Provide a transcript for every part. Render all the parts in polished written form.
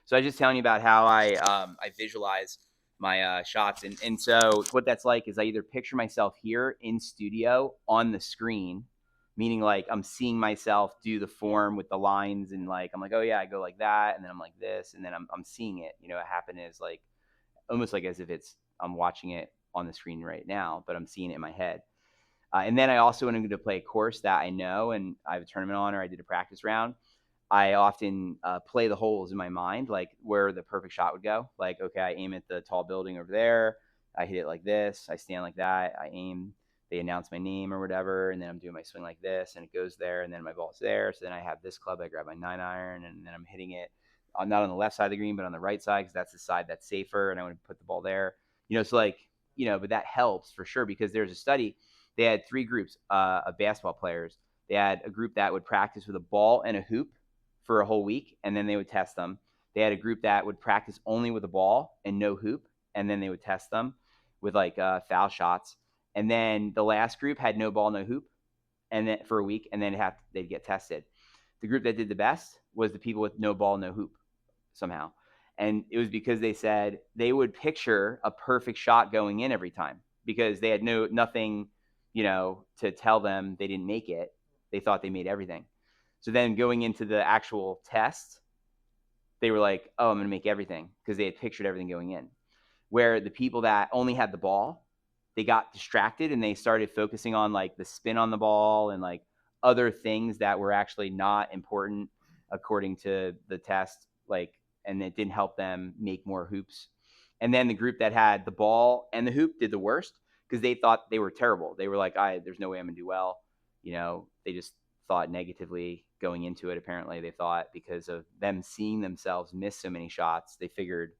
So I was just telling you about how I visualize my shots, and so what that's like is I either picture myself here in studio on the screen, meaning like I'm seeing myself do the form with the lines, and like I'm like, oh yeah, I go like that, and then I'm like this, and then I'm seeing it. You know, it happen is like almost like as if I'm watching it on the screen right now, but I'm seeing it in my head. And then I also, when I'm going to play a course that I know and I have a tournament on, or I did a practice round, I often play the holes in my mind, like where the perfect shot would go. Like, okay, I aim at the tall building over there. I hit it like this. I stand like that. I aim. They announce my name or whatever, and then I'm doing my swing like this, and it goes there, and then my ball's there. So then I have this club. I grab my 9-iron, and then I'm hitting it not on the left side of the green, but on the right side because that's the side that's safer, and I want to put the ball there. You know, so like, but that helps for sure because there's a study. They had 3 groups of basketball players. They had a group that would practice with a ball and a hoop for a whole week, and then they would test them. They had a group that would practice only with a ball and no hoop, and then they would test them with like foul shots. And then the last group had no ball, no hoop, and then for a week, and then they'd get tested. The group that did the best was the people with no ball, no hoop somehow. And it was because they said they would picture a perfect shot going in every time because they had nothing, to tell them they didn't make it. They thought they made everything. So then going into the actual test, they were like, oh, I'm going to make everything because they had pictured everything going in. Where the people that only had the ball, they got distracted and they started focusing on like the spin on the ball and like other things that were actually not important according to the test, like, and it didn't help them make more hoops. And then the group that had the ball and the hoop did the worst because they thought they were terrible. They were like, there's no way I'm gonna do well. They just thought negatively going into it. Apparently they thought because of them seeing themselves miss so many shots, they figured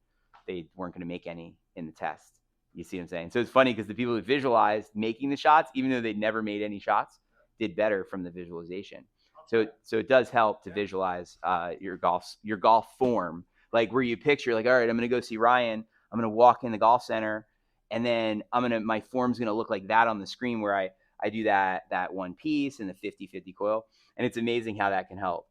they weren't going to make any in the test. You see what I'm saying? So it's funny because the people who visualized making the shots, even though they'd never made any shots, did better from the visualization. So it does help to visualize your golf form, like where you picture like, all right, I'm going to go see Ryan. I'm going to walk in the golf center, and then my form's going to look like that on the screen where I do that one piece and the 50-50 coil, and it's amazing how that can help.